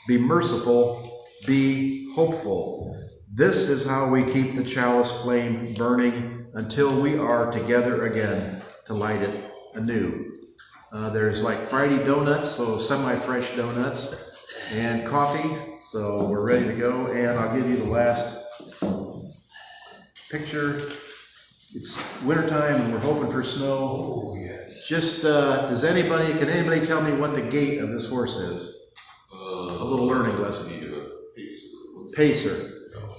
be merciful, be hopeful. This is how we keep the chalice flame burning until we are together again to light it anew. There's like Friday donuts, so semi-fresh donuts, and coffee, so we're ready to go. And I'll give you the last picture. It's wintertime and we're hoping for snow. Oh, yes. Just, can anybody tell me what the gait of this horse is? A little learning lesson. Pacer.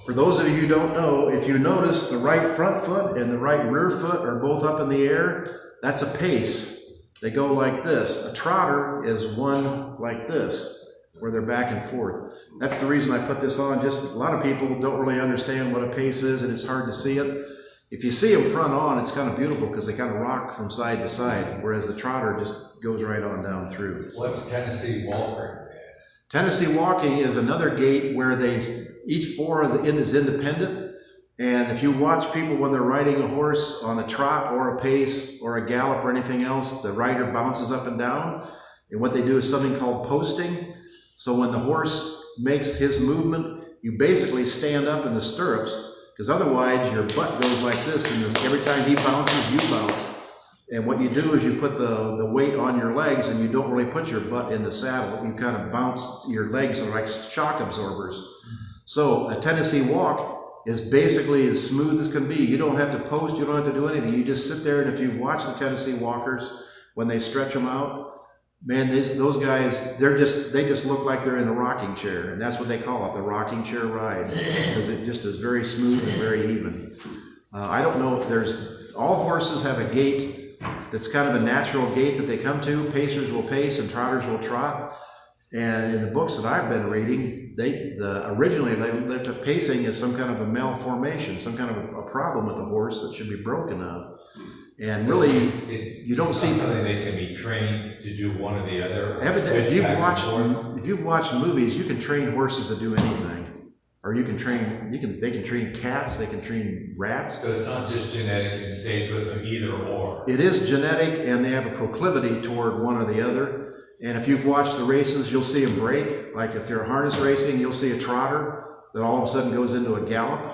For those of you who don't know, if you notice the right front foot and the right rear foot are both up in the air, that's a pace. They go like this. A trotter is one like this, where they're back and forth. That's the reason I put this on. Just a lot of people don't really understand what a pace is, and it's hard to see it. If you see them front on, it's kind of beautiful because they kind of rock from side to side, whereas the trotter just goes right on down through. What's Tennessee walking? Tennessee walking is another gait where each four is independent. And if you watch people when they're riding a horse on a trot or a pace or a gallop or anything else, the rider bounces up and down. And what they do is something called posting. So when the horse makes his movement, you basically stand up in the stirrups, because otherwise your butt goes like this, and every time he bounces, you bounce. And what you do is you put the weight on your legs, and you don't really put your butt in the saddle. You kind of bounce, your legs are like shock absorbers. So a Tennessee walk is basically as smooth as can be. You don't have to post, you don't have to do anything. You just sit there, and if you watch the Tennessee walkers, when they stretch them out, man, those guys, they just look like they're in a rocking chair, and that's what they call it, the rocking chair ride, because it just is very smooth and very even. I don't know if all horses have a gait that's kind of a natural gait that they come to. Pacers will pace and trotters will trot. And in the books that I've been reading, originally they looked at pacing as some kind of a malformation, some kind of a problem with the horse that should be broken of. And really, you don't it's see not something they can be trained to do one or the other. evidently, switch back and forth. if you've watched movies, you can train horses to do anything. Or you can train, they can train cats, they can train rats. So it's not just genetic, it stays with them either or. It is genetic, and they have a proclivity toward one or the other. And if you've watched the races, you'll see them break. Like if they're harness racing, you'll see a trotter that all of a sudden goes into a gallop.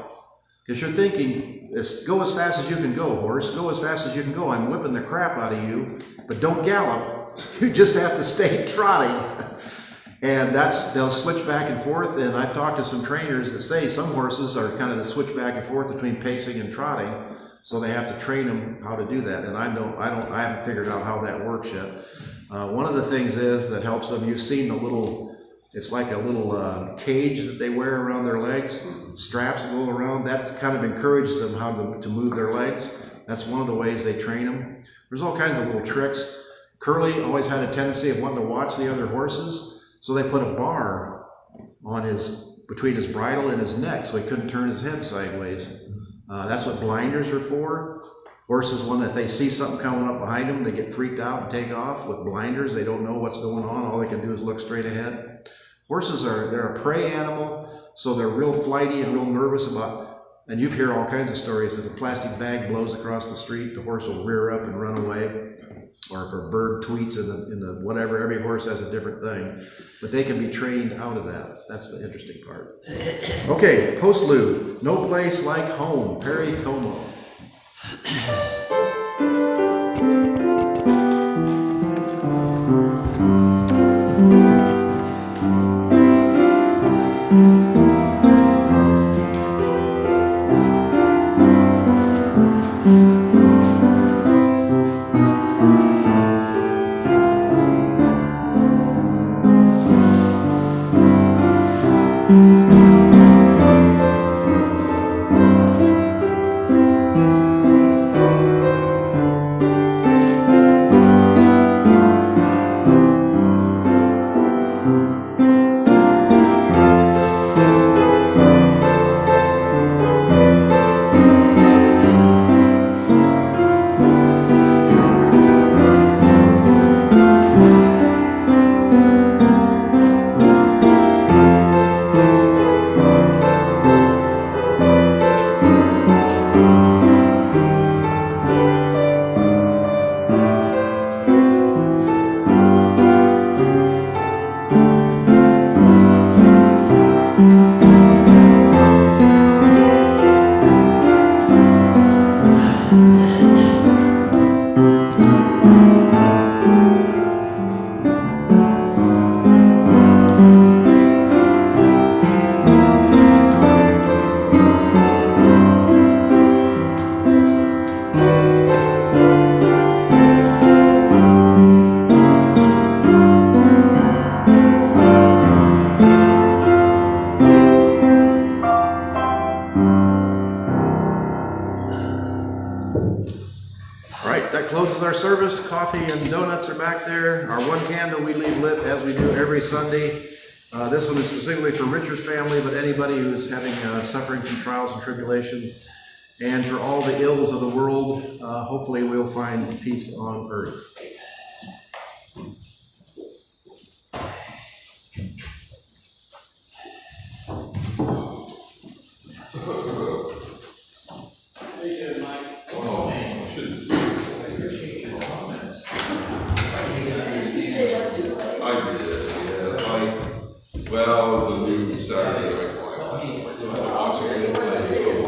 Because you're thinking, go as fast as you can go, horse. Go as fast as you can go. I'm whipping the crap out of you, but don't gallop. You just have to stay trotting. And they'll switch back and forth. And I've talked to some trainers that say some horses are kind of the switch back and forth between pacing and trotting. So they have to train them how to do that. And I haven't figured out how that works yet. One of the things that helps them, you've seen it's like a little cage that they wear around their legs, straps that go around. That kind of encourages them how to move their legs. That's one of the ways they train them. There's all kinds of little tricks. Curly always had a tendency of wanting to watch the other horses, so they put a bar on between his bridle and his neck so he couldn't turn his head sideways. That's what blinders are for. Horses, when if they see something coming up behind them, they get freaked out and take off. With blinders, they don't know what's going on. All they can do is look straight ahead. Horses they're a prey animal, so they're real flighty and real nervous and you hear all kinds of stories. If a plastic bag blows across the street, the horse will rear up and run away. Or if a bird tweets in the whatever, every horse has a different thing. But they can be trained out of that. That's the interesting part. Okay, postlude. No place like home. Perry Como. Our service, coffee and donuts are back there. Our one candle we leave lit as we do every Sunday. This one is specifically for Richard's family, but anybody who's having suffering from trials and tribulations, and for all the ills of the world. Hopefully we'll find peace on earth. Well, it was a new Saturday night live. So I watched it.